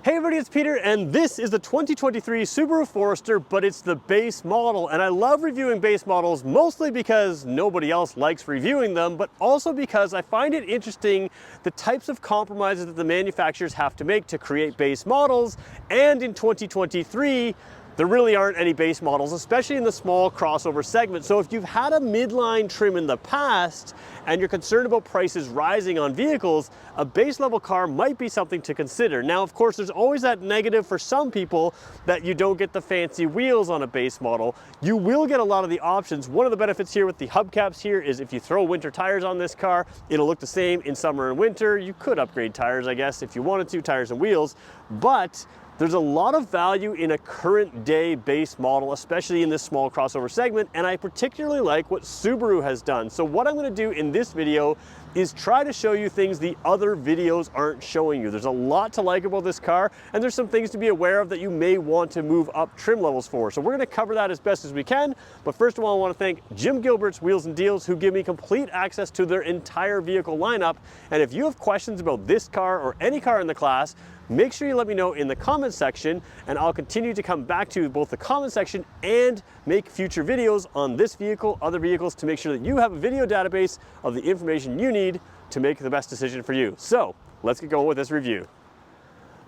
Hey everybody, it's Peter, and this is the 2023 Subaru Forester, but it's the base model. And I love reviewing base models, mostly because nobody else likes reviewing them, but also because I find it interesting the types of compromises that the manufacturers have to make to create base models. And in 2023, there really aren't any base models, especially in the small crossover segment. So if you've had a midline trim in the past and you're concerned about prices rising on vehicles, a base level car might be something to consider. Now, of course, there's always that negative for some people that you don't get the fancy wheels on a base model. You will get a lot of the options. One of the benefits here with the hubcaps here is if you throw winter tires on this car, it'll look the same in summer and winter. You could upgrade tires, I guess, if you wanted to, tires and wheels, but there's a lot of value in a current day base model, especially in this small crossover segment, and I particularly like what Subaru has done. So what I'm gonna do in this video is try to show you things the other videos aren't showing you. There's a lot to like about this car, and there's some things to be aware of that you may want to move up trim levels for. So we're gonna cover that as best as we can, but first of all, I wanna thank Jim Gilbert's Wheels and Deals, who give me complete access to their entire vehicle lineup. And if you have questions about this car or any car in the class, make sure you let me know in the comment section, and I'll continue to come back to both the comment section and make future videos on this vehicle, other vehicles, to make sure that you have a video database of the information you need to make the best decision for you. So let's get going with this review.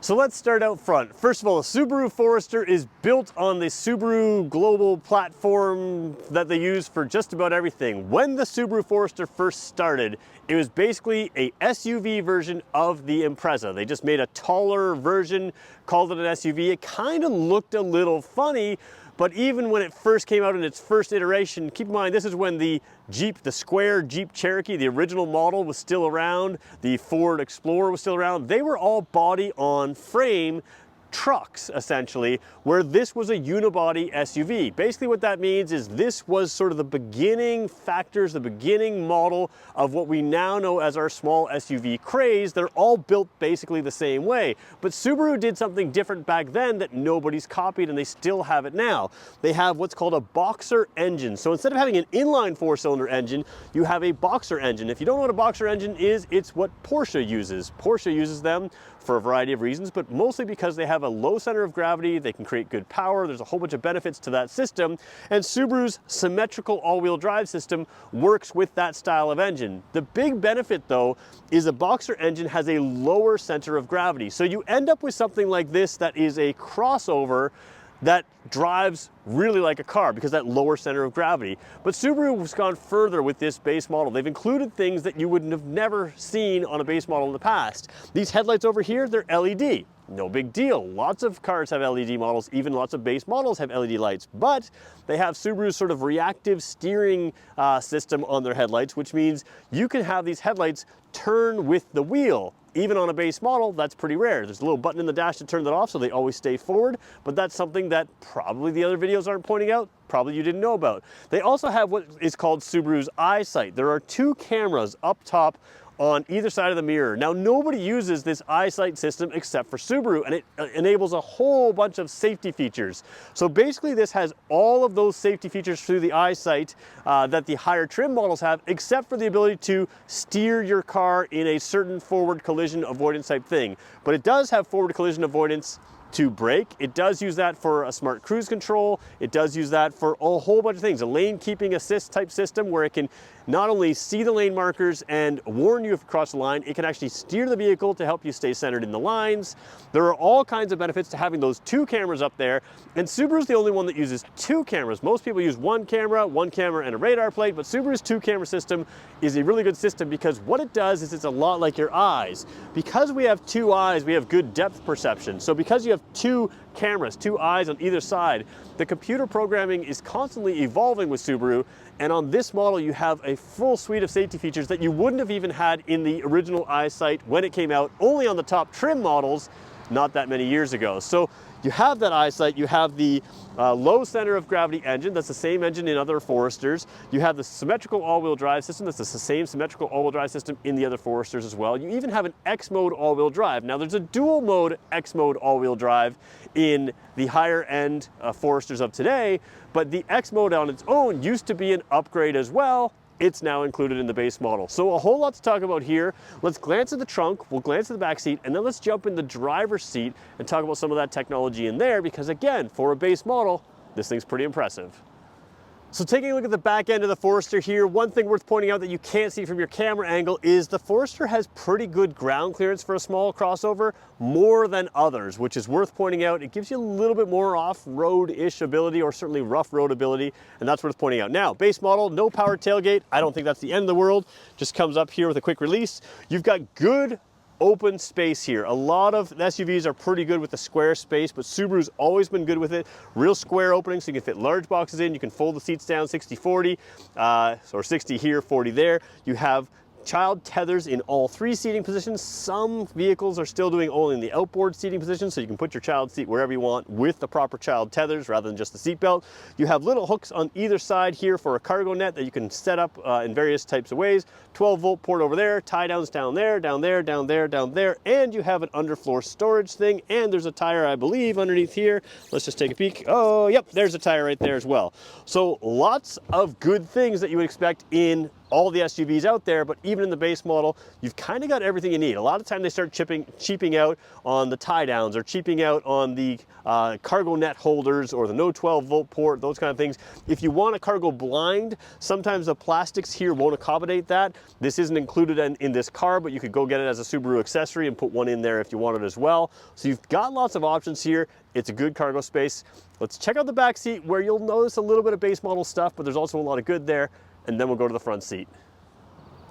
So let's start out front. First of all, the Subaru Forester is built on the Subaru global platform that they use for just about everything. When the Subaru Forester first started, it was basically a SUV version of the Impreza. They just made a taller version, called it an SUV. It kind of looked a little funny, but even when it first came out in its first iteration, keep in mind this is when the Jeep, the square Jeep Cherokee, the original model, was still around, the Ford Explorer was still around. They were all body on frame trucks, essentially, where this was a unibody SUV. Basically what that means is this was sort of the beginning factors, the beginning model of what we now know as our small SUV craze. They're all built basically the same way, but Subaru did something different back then that nobody's copied, and they still have it now. They have what's called a boxer engine. So instead of having an inline four-cylinder engine, you have a boxer engine. If you don't know what a boxer engine is, it's what Porsche uses. Porsche uses them for a variety of reasons, but mostly because they have a low center of gravity, they can create good power, there's a whole bunch of benefits to that system, and Subaru's symmetrical all-wheel drive system works with that style of engine. The big benefit though is a boxer engine has a lower center of gravity, so you end up with something like this that is a crossover that drives really like a car because that lower center of gravity. But Subaru has gone further with this base model. They've included things that you would have never seen on a base model in the past. These headlights over here, they're LED. No big deal. Lots of cars have LED models, even lots of base models have LED lights, but they have Subaru's sort of reactive steering system on their headlights, which means you can have these headlights turn with the wheel. Even on a base model, that's pretty rare. There's a little button in the dash to turn that off, so they always stay forward, but that's something that probably the other videos aren't pointing out, probably you didn't know about. They also have what is called Subaru's EyeSight. There are two cameras up top on either side of the mirror. Now, nobody uses this EyeSight system except for Subaru, and it enables a whole bunch of safety features. So basically this has all of those safety features through the EyeSight that the higher trim models have, except for the ability to steer your car in a certain forward collision avoidance type thing. But it does have forward collision avoidance to brake. It does use that for a smart cruise control. It does use that for a whole bunch of things. A lane keeping assist type system where it can not only see the lane markers and warn you if you cross the line, it can actually steer the vehicle to help you stay centered in the lines. There are all kinds of benefits to having those two cameras up there, and Subaru's the only one that uses two cameras. Most people use one camera and a radar plate, but Subaru's two camera system is a really good system because what it does is it's a lot like your eyes. Because we have two eyes, we have good depth perception. So because you have two cameras, two eyes on either side, the computer programming is constantly evolving with Subaru, and on this model you have a full suite of safety features that you wouldn't have even had in the original EyeSight when it came out, only on the top trim models not that many years ago. So you have that EyeSight, you have the low center of gravity engine, that's the same engine in other Foresters. You have the symmetrical all-wheel drive system, that's the same symmetrical all-wheel drive system in the other Foresters as well. You even have an X-mode all-wheel drive. Now there's a dual mode X-mode all-wheel drive in the higher end Foresters of today, but the X-mode on its own used to be an upgrade as well, it's now included in the base model. So a whole lot to talk about here. Let's glance at the trunk, we'll glance at the back seat, and then let's jump in the driver's seat and talk about some of that technology in there, because again, for a base model, this thing's pretty impressive. So taking a look at the back end of the Forester here, one thing worth pointing out that you can't see from your camera angle is the Forester has pretty good ground clearance for a small crossover, more than others, which is worth pointing out. It gives you a little bit more off-road-ish ability, or certainly rough road ability, and that's worth pointing out. Now, base model, no power tailgate. I don't think that's the end of the world. Just comes up here with a quick release. You've got good open space here. A lot of SUVs are pretty good with the square space, but Subaru's always been good with it. Real square openings, so you can fit large boxes in. You can fold the seats down 60-40, or 60 here, 40 there. You have child tethers in all three seating positions. Some vehicles are still doing only in the outboard seating position, so you can put your child seat wherever you want with the proper child tethers rather than just the seat belt. You have little hooks on either side here for a cargo net that you can set up in various types of ways. 12-volt port over there, tie downs down there, down there, down there, down there, and you have an underfloor storage thing, and there's a tire, I believe, underneath here. Let's just take a peek. Oh, yep, there's a tire right there as well. So lots of good things that you would expect in all the SUVs out there, but even in the base model, you've kind of got everything you need. A lot of time they start cheaping out on the tie downs, or cheaping out on the cargo net holders, or the no 12-volt port, those kind of things. If you want a cargo blind, sometimes the plastics here won't accommodate that. This isn't included in this car, but you could go get it as a Subaru accessory and put one in there if you want it as well. So you've got lots of options here. It's a good cargo space. Let's check out the back seat, where you'll notice a little bit of base model stuff, but there's also a lot of good there. And then we'll go to the front seat.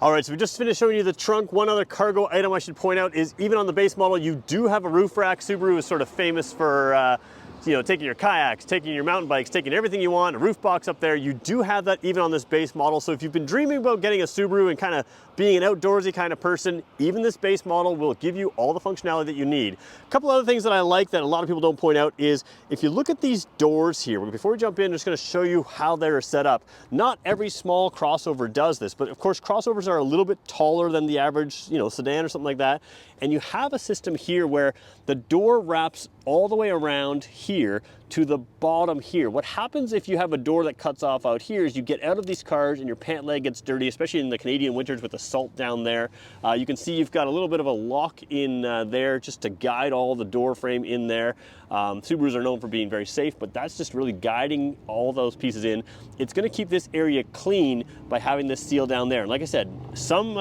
All right, so we just finished showing you the trunk. One other cargo item I should point out is, even on the base model, you do have a roof rack. Subaru is sort of famous for taking your kayaks, taking your mountain bikes, taking everything you want, a roof box up there. You do have that even on this base model. So if you've been dreaming about getting a Subaru and kind of being an outdoorsy kind of person, even this base model will give you all the functionality that you need. A couple other things that I like that a lot of people don't point out is, if you look at these doors here, before we jump in, I'm just going to show you how they're set up. Not every small crossover does this, but of course crossovers are a little bit taller than the average, sedan or something like that. And you have a system here where the door wraps all the way around here to the bottom here. What happens if you have a door that cuts off out here is you get out of these cars and your pant leg gets dirty, especially in the Canadian winters with the salt down there. You can see you've got a little bit of a lock in there just to guide all the door frame in there. Subarus are known for being very safe, but that's just really guiding all those pieces in. It's going to keep this area clean by having this seal down there. And like I said, some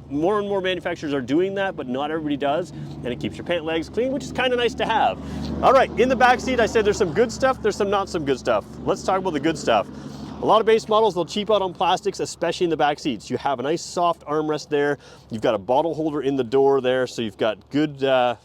more and more manufacturers are doing that, but not everybody does. And it keeps your pant legs clean, which is kind of nice to have. All right, in the back seat, I said there's some good stuff, there's some not some good stuff. Let's talk about the good stuff. A lot of base models, they'll cheap out on plastics, especially in the back seats. You have a nice soft armrest there. You've got a bottle holder in the door there, so you've got good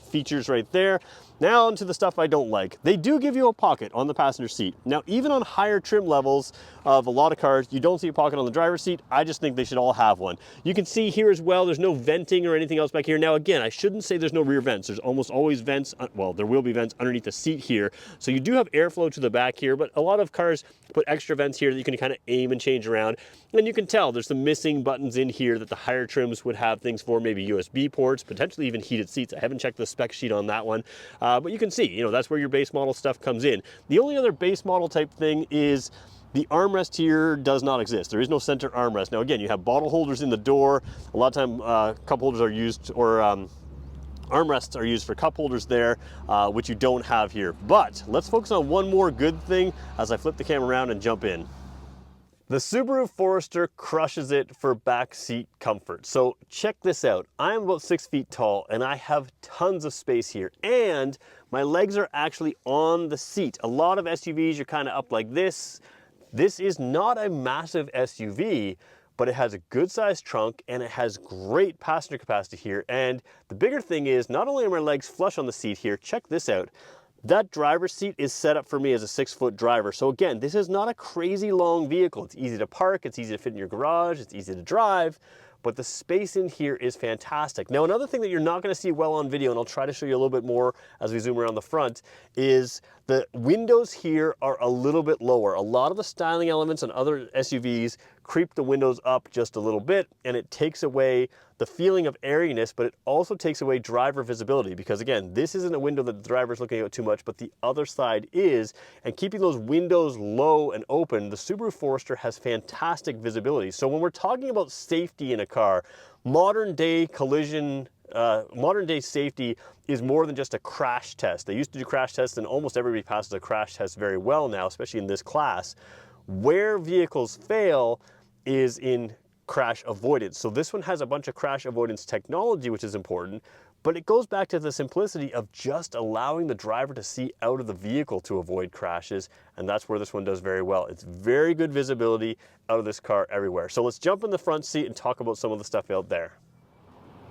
features right there. Now onto the stuff I don't like. They do give you a pocket on the passenger seat. Now, even on higher trim levels of a lot of cars, you don't see a pocket on the driver's seat. I just think they should all have one. You can see here as well, there's no venting or anything else back here. Now again, I shouldn't say there's no rear vents. There's almost always vents, well, there will be vents underneath the seat here. So you do have airflow to the back here, but a lot of cars put extra vents here that you can kind of aim and change around. And you can tell there's some missing buttons in here that the higher trims would have things for, maybe USB ports, potentially even heated seats. I haven't checked the spec sheet on that one. But you can see, that's where your base model stuff comes in. The only other base model type thing is the armrest here does not exist. There is no center armrest. Now again, you have bottle holders in the door. A lot of time cup holders are used, or armrests are used for cup holders there, which you don't have here. But let's focus on one more good thing as I flip the camera around and jump in. The Subaru Forester crushes it for backseat comfort. So check this out. I'm about 6 feet tall and I have tons of space here, and my legs are actually on the seat. A lot of SUVs, you're kind of up like this. This is not a massive SUV, but it has a good sized trunk and it has great passenger capacity here. And the bigger thing is, not only are my legs flush on the seat here, check this out. That driver's seat is set up for me as a 6-foot driver. So again, this is not a crazy long vehicle. It's easy to park, it's easy to fit in your garage, it's easy to drive, but the space in here is fantastic. Now, another thing that you're not gonna see well on video, and I'll try to show you a little bit more as we zoom around the front, is the windows here are a little bit lower. A lot of the styling elements on other SUVs creep the windows up just a little bit, and it takes away the feeling of airiness, but it also takes away driver visibility, because again, this isn't a window that the driver's looking out too much, but the other side is, and keeping those windows low and open, the Subaru Forester has fantastic visibility. So when we're talking about safety in a car, modern day safety is more than just a crash test. They used to do crash tests, and almost everybody passes a crash test very well now, especially in this class. Where vehicles fail is in crash avoidance. So this one has a bunch of crash avoidance technology, which is important, but it goes back to the simplicity of just allowing the driver to see out of the vehicle to avoid crashes, and that's where this one does very well. It's very good visibility out of this car everywhere. So let's jump in the front seat and talk about some of the stuff out there.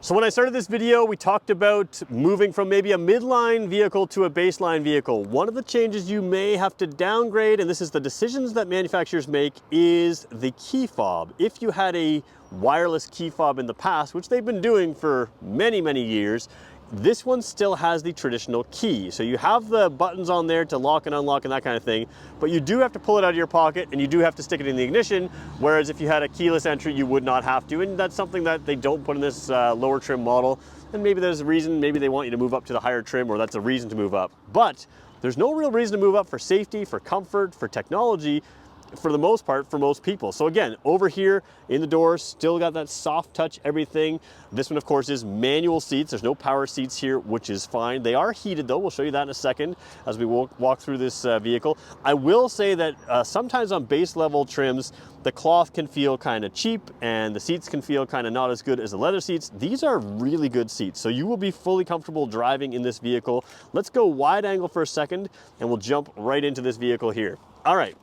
So when I started this video, we talked about moving from maybe a midline vehicle to a baseline vehicle. One of the changes you may have to downgrade, and this is the decisions that manufacturers make, is the key fob. If you had a wireless key fob in the past, which they've been doing for many, many years, this one still has the traditional key. So you have the buttons on there to lock and unlock and that kind of thing, but you do have to pull it out of your pocket, and you do have to stick it in the ignition, whereas if you had a keyless entry, you would not have to, and that's something that they don't put in this lower trim model. And maybe there's a reason, maybe they want you to move up to the higher trim, or that's a reason to move up. But there's no real reason to move up for safety, for comfort, for technology, for the most part, for most people. So again, over here in the doors, still got that soft touch everything. This one, of course, is manual seats. There's no power seats here, which is fine. They are heated though. We'll show you that in a second as we walk through this vehicle. I will say that sometimes on base level trims, the cloth can feel kind of cheap, and the seats can feel kind of not as good as the leather seats. These are really good seats, so you will be fully comfortable driving in this vehicle. Let's go wide angle for a second, and we'll jump right into this vehicle here. All right.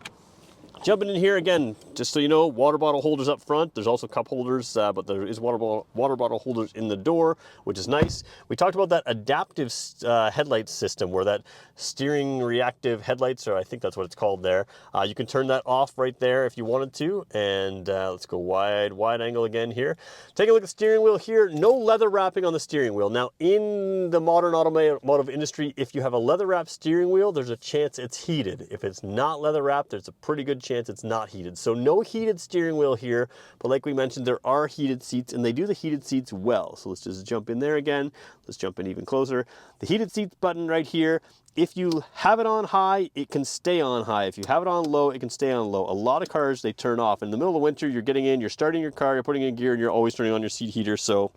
Jumping in here again, just so you know, water bottle holders up front. There's also cup holders, but there is water bottle holders in the door, which is nice. We talked about that adaptive headlight system, where that steering reactive headlights, or I think that's what it's called there. You can turn that off right there if you wanted to. And let's go wide angle again here. Take a look at the steering wheel here. No leather wrapping on the steering wheel. Now, in the modern automotive industry, if you have a leather wrapped steering wheel, there's a chance it's heated. If it's not leather wrapped, there's a pretty good chance it's not heated. So no heated steering wheel here, but like we mentioned, there are heated seats, and they do the heated seats well. So let's just jump in there again. Let's jump in even closer. The heated seats button right here, if you have it on high, it can stay on high. If you have it on low, it can stay on low. A lot of cars, they turn off. In the middle of winter, you're getting in, you're starting your car, you're putting in gear, and you're always turning on your seat heater. So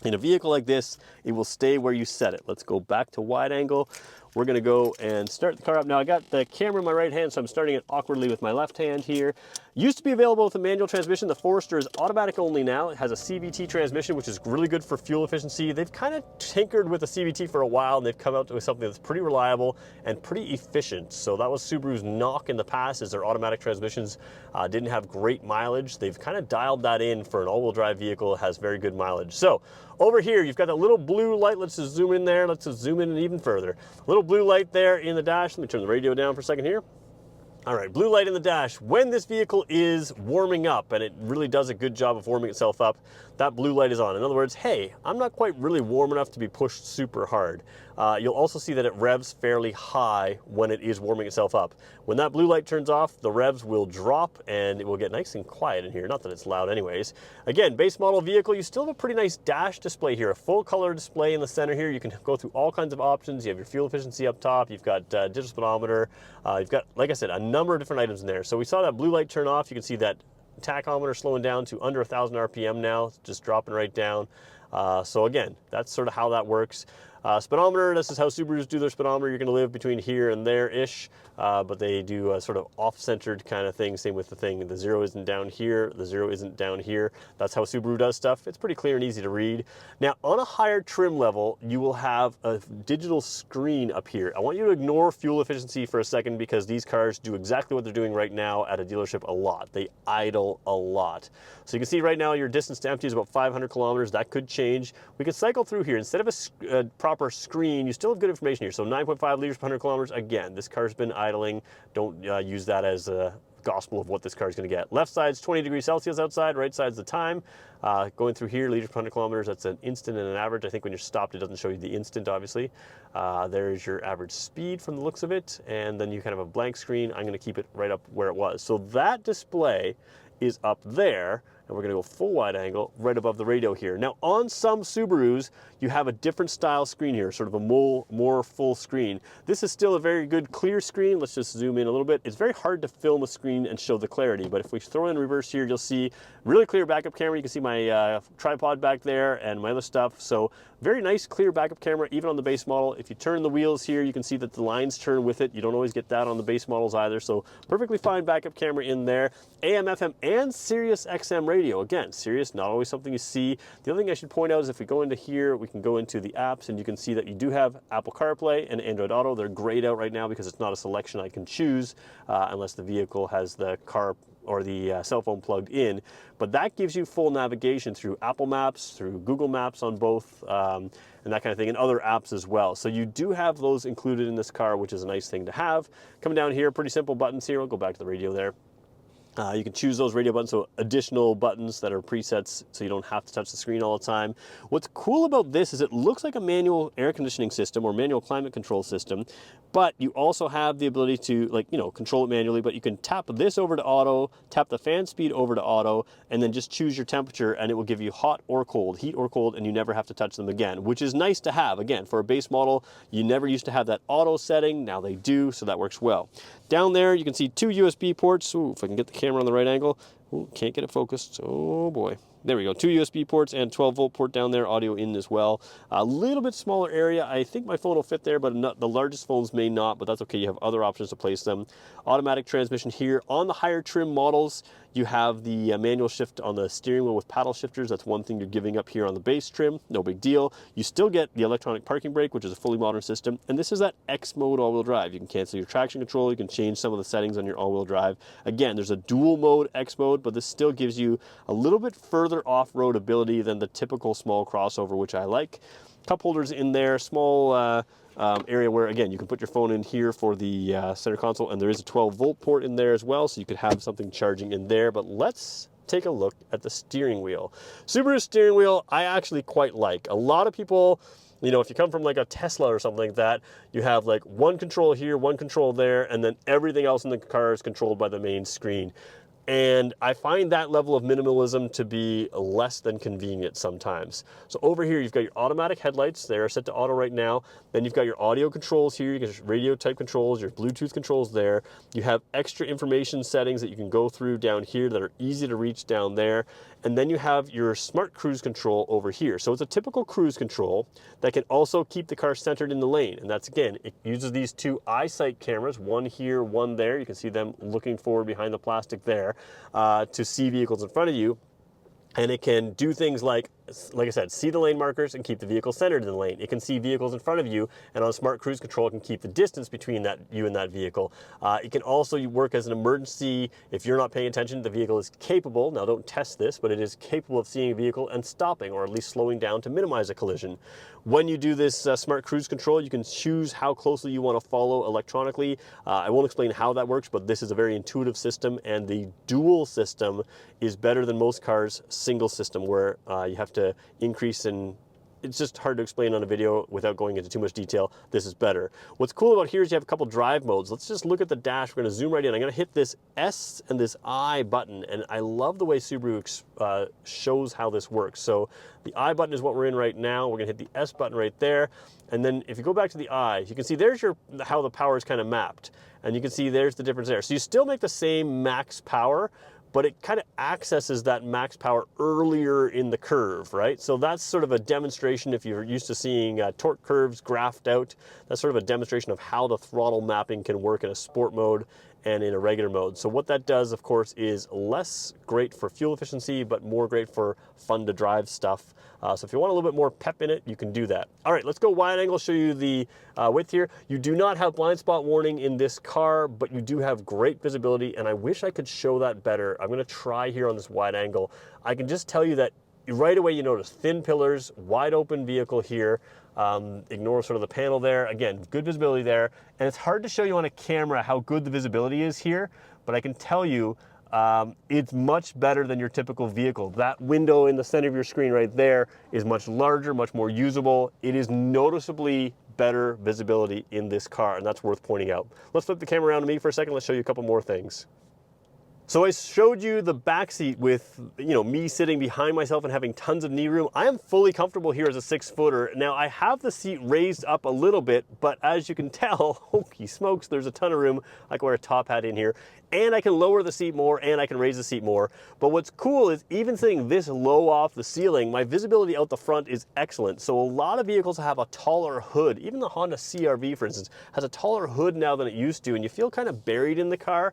in a vehicle like this, it will stay where you set it. Let's go back to wide angle. We're gonna go and start the car up. Now I got the camera in my right hand, so I'm starting it awkwardly with my left hand here. Used to be available with a manual transmission. The Forester is automatic only now. It has a CVT transmission, which is really good for fuel efficiency. They've kind of tinkered with the CVT for a while, and they've come out with something that's pretty reliable and pretty efficient. So that was Subaru's knock in the past, is their automatic transmissions didn't have great mileage. They've kind of dialed that in for an all-wheel drive vehicle. It has very good mileage. So over here, you've got that little blue light. Let's just zoom in there. Let's just zoom in even further. Little blue light there in the dash. Let me turn the radio down for a second here. All right, blue light in the dash. When this vehicle is warming up, and it really does a good job of warming itself up, that blue light is on. In other words, hey, I'm not quite really warm enough to be pushed super hard. You'll also see that it revs fairly high when it is warming itself up. When that blue light turns off, the revs will drop, and it will get nice and quiet in here. Not that it's loud anyways. Again, base model vehicle, you still have a pretty nice dash display here, a full color display in the center here. You can go through all kinds of options. You have your fuel efficiency up top. You've got digital speedometer. You've got, like I said, a number of different items in there. So we saw that blue light turn off. You can see that tachometer slowing down to under 1,000 RPM now, just dropping right down. So again, that's sort of how that works. Speedometer, this is how Subarus do their speedometer. You're going to live between here and there-ish, but they do a sort of off-centered kind of thing. Same with the thing. The 0 isn't down here. The 0 isn't down here. That's how Subaru does stuff. It's pretty clear and easy to read. Now, on a higher trim level, you will have a digital screen up here. I want you to ignore fuel efficiency for a second, because these cars do exactly what they're doing right now at a dealership a lot. They idle a lot. So you can see right now your distance to empty is about 500 kilometers. That could change. We could cycle through here. Instead of a proper screen, you still have good information here. So 9.5 liters per 100 kilometers. Again, this car's been idling. Don't use that as a gospel of what this car is going to get. Left side's 20 degrees Celsius outside. Right side's the time. Going through here, liters per 100 kilometers, that's an instant and an average. I think when you're stopped, it doesn't show you the instant, obviously. There's your average speed from the looks of it. And then you kind of have a blank screen. I'm going to keep it right up where it was. So that display is up there, and we're gonna go full wide angle right above the radio here. Now on some Subarus, you have a different style screen here, sort of a more full screen. This is still a very good clear screen. Let's just zoom in a little bit. It's very hard to film a screen and show the clarity, but if we throw in reverse here, you'll see really clear backup camera. You can see my tripod back there and my other stuff. So very nice clear backup camera, even on the base model. If you turn the wheels here, you can see that the lines turn with it. You don't always get that on the base models either. So perfectly fine backup camera in there. AM, FM, and Sirius XM radio. Again, Sirius, not always something you see. The other thing I should point out is if we go into here, we can go into the apps and you can see that you do have Apple CarPlay and Android Auto. They're grayed out right now because it's not a selection I can choose unless the vehicle has the car or the cell phone plugged in. But that gives you full navigation through Apple Maps, through Google Maps on both, and that kind of thing, and other apps as well. So you do have those included in this car, which is a nice thing to have. Coming down here, pretty simple buttons here. I'll go back to the radio there. You can choose those radio buttons, so additional buttons that are presets so you don't have to touch the screen all the time. What's cool about this is it looks like a manual air conditioning system or manual climate control system, but you also have the ability to, like, you know, control it manually, but you can tap this over to auto, tap the fan speed over to auto, and then just choose your temperature and it will give you hot or cold, heat or cold, and you never have to touch them again, which is nice to have. Again, for a base model, you never used to have that auto setting. Now they do, so that works well. Down there, you can see 2 USB ports. Ooh, if I can get the camera on the right angle. Ooh, can't get it focused. Oh boy. There we go. 2 USB ports and 12-volt port down there, audio in as well. A little bit smaller area. I think my phone will fit there, but the largest phones may not, but that's okay. You have other options to place them. Automatic transmission here. On the higher trim models, you have the manual shift on the steering wheel with paddle shifters. That's one thing you're giving up here on the base trim. No big deal. You still get the electronic parking brake, which is a fully modern system. And this is that X mode all-wheel drive. You can cancel your traction control. You can change some of the settings on your all-wheel drive. Again, there's a dual mode X mode, but this still gives you a little bit further off-road ability than the typical small crossover, which I like. Cup holders in there, small area where, again, you can put your phone in here for the center console, and there is a 12-volt port in there as well, so you could have something charging in there. But let's take a look at the steering wheel. Subaru steering wheel, I actually quite like. A lot of people, you know, if you come from like a Tesla or something like that, you have like one control here, one control there, and then everything else in the car is controlled by the main screen. And I find that level of minimalism to be less than convenient sometimes. So over here, you've got your automatic headlights. They are set to auto right now. Then you've got your audio controls here. You get your radio type controls, your Bluetooth controls there. You have extra information settings that you can go through down here that are easy to reach down there. And then you have your smart cruise control over here. So it's a typical cruise control that can also keep the car centered in the lane. And that's, again, it uses these 2 eyesight cameras, one here, one there. You can see them looking forward behind the plastic there to see vehicles in front of you. And it can do things like I said, see the lane markers and keep the vehicle centered in the lane. It can see vehicles in front of you, and on smart cruise control, it can keep the distance between you and that vehicle. It can also work as an emergency. If you're not paying attention, the vehicle is capable, now don't test this, but it is capable of seeing a vehicle and stopping, or at least slowing down to minimize a collision. When you do this smart cruise control, you can choose how closely you want to follow electronically. I won't explain how that works, but this is a very intuitive system, and the dual system is better than most cars' single system, where you have to increase in. It's just hard to explain on a video without going into too much detail. This is better. What's cool about here is you have a couple drive modes. Let's just look at the dash. We're going to zoom right in. I'm going to hit this S and this I button, and I love the way Subaru shows how this works. So the I button is what we're in right now. We're going to hit the S button right there, and then if you go back to the I, you can see there's how the power is kind of mapped, and you can see there's the difference there. So you still make the same max power, but it kind of accesses that max power earlier in the curve, right? So that's sort of a demonstration, if you're used to seeing torque curves graphed out, that's sort of a demonstration of how the throttle mapping can work in a sport mode and in a regular mode. So what that does, of course, is less great for fuel efficiency, but more great for fun to drive stuff. So if you want a little bit more pep in it, you can do that. All right, let's go wide angle, show you the width here. You do not have blind spot warning in this car, but you do have great visibility, and I wish I could show that better. I'm gonna try here on this wide angle. I can just tell you that right away you notice thin pillars, wide open vehicle here. Ignore sort of the panel there. Again, good visibility there. And it's hard to show you on a camera how good the visibility is here, but I can tell you it's much better than your typical vehicle. That window in the center of your screen right there is much larger, much more usable. It is noticeably better visibility in this car, and that's worth pointing out. Let's flip the camera around to me for a second. Let's show you a couple more things. So I showed you the back seat with, me sitting behind myself and having tons of knee room. I am fully comfortable here as a 6-footer. Now I have the seat raised up a little bit, but as you can tell, holy smokes, there's a ton of room. I can wear a top hat in here, and I can lower the seat more, and I can raise the seat more. But what's cool is even sitting this low off the ceiling, my visibility out the front is excellent. So a lot of vehicles have a taller hood. Even the Honda CR-V, for instance, has a taller hood now than it used to, and you feel kind of buried in the car.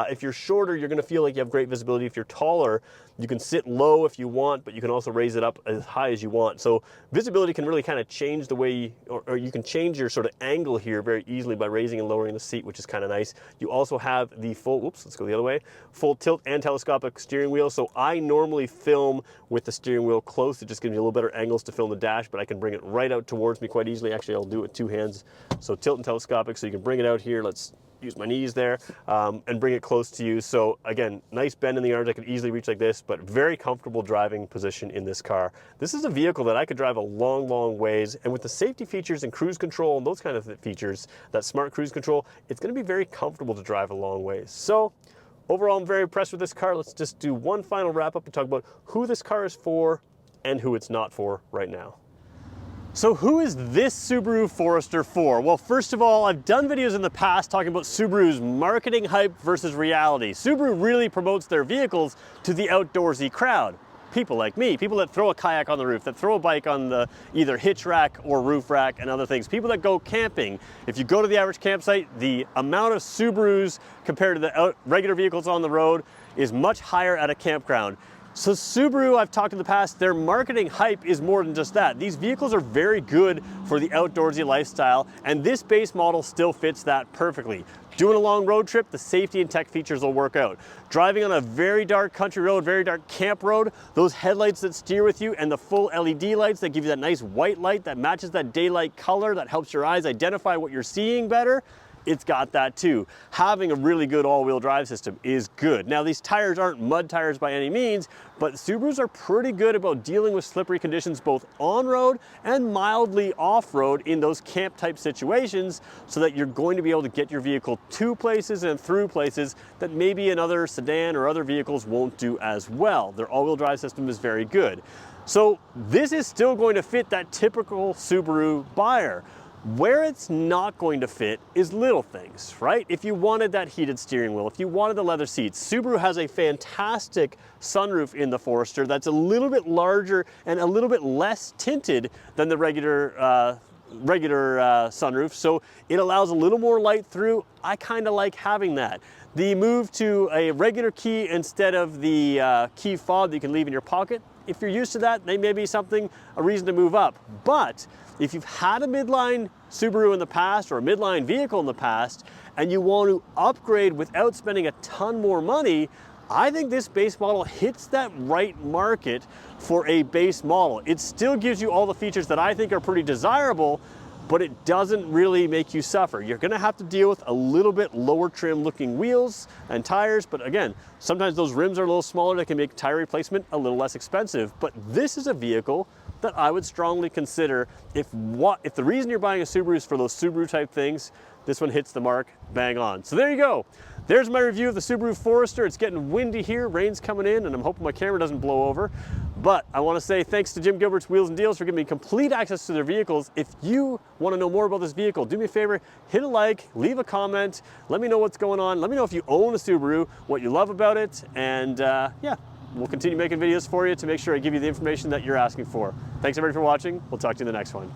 If you're shorter, you're going to feel like you have great visibility. If you're taller, you can sit low if you want, but you can also raise it up as high as you want. So visibility can really kind of change the way, or you can change your sort of angle here very easily by raising and lowering the seat, which is kind of nice. You also have the full, let's go the other way, full tilt and telescopic steering wheel. So I normally film with the steering wheel close. It just gives me a little better angles to film the dash, but I can bring it right out towards me quite easily. Actually, I'll do it with 2 hands. So tilt and telescopic, so you can bring it out here. Let's use my knees there and bring it close to you. So again, nice bend in the arms. I could easily reach like this, but very comfortable driving position in this car. This is a vehicle that I could drive a long, long ways. And with the safety features and cruise control and those kind of features, that smart cruise control, it's going to be very comfortable to drive a long ways. So overall, I'm very impressed with this car. Let's just do one final wrap up and talk about who this car is for and who it's not for right now. So who is this Subaru Forester for? Well, first of all, I've done videos in the past talking about Subaru's marketing hype versus reality. Subaru really promotes their vehicles to the outdoorsy crowd. People like me, people that throw a kayak on the roof, that throw a bike on the either hitch rack or roof rack and other things. People that go camping. If you go to the average campsite, the amount of Subarus compared to the regular vehicles on the road is much higher at a campground. So Subaru, I've talked in the past, their marketing hype is more than just that. These vehicles are very good for the outdoorsy lifestyle, and this base model still fits that perfectly. Doing a long road trip, the safety and tech features will work out. Driving on a very dark country road, very dark camp road, those headlights that steer with you and the full LED lights that give you that nice white light that matches that daylight color that helps your eyes identify what you're seeing better, it's got that too. Having a really good all-wheel drive system is good. Now these tires aren't mud tires by any means, but Subarus are pretty good about dealing with slippery conditions both on-road and mildly off-road in those camp type situations, so that you're going to be able to get your vehicle to places and through places that maybe another sedan or other vehicles won't do as well. Their all-wheel drive system is very good. So this is still going to fit that typical Subaru buyer. Where it's not going to fit is little things, right? If you wanted that heated steering wheel, if you wanted the leather seats, Subaru has a fantastic sunroof in the Forester that's a little bit larger and a little bit less tinted than the regular sunroof, so it allows a little more light through. I kind of like having that. The move to a regular key instead of the key fob that you can leave in your pocket, if you're used to that, they may be a reason to move up. But if you've had a midline Subaru in the past or a midline vehicle in the past and you want to upgrade without spending a ton more money, I think this base model hits that right market for a base model. It still gives you all the features that I think are pretty desirable, but it doesn't really make you suffer. You're gonna have to deal with a little bit lower trim looking wheels and tires, but again, sometimes those rims are a little smaller that can make tire replacement a little less expensive. But this is a vehicle that I would strongly consider if the reason you're buying a Subaru is for those Subaru type things, this one hits the mark bang on. So there you go. There's my review of the Subaru Forester. It's getting windy here, rain's coming in, and I'm hoping my camera doesn't blow over. But I want to say thanks to Jim Gilbert's Wheels and Deals for giving me complete access to their vehicles. If you want to know more about this vehicle, do me a favor, hit a like, leave a comment, let me know what's going on. Let me know if you own a Subaru, what you love about it, and yeah, we'll continue making videos for you to make sure I give you the information that you're asking for. Thanks everybody for watching. We'll talk to you in the next one.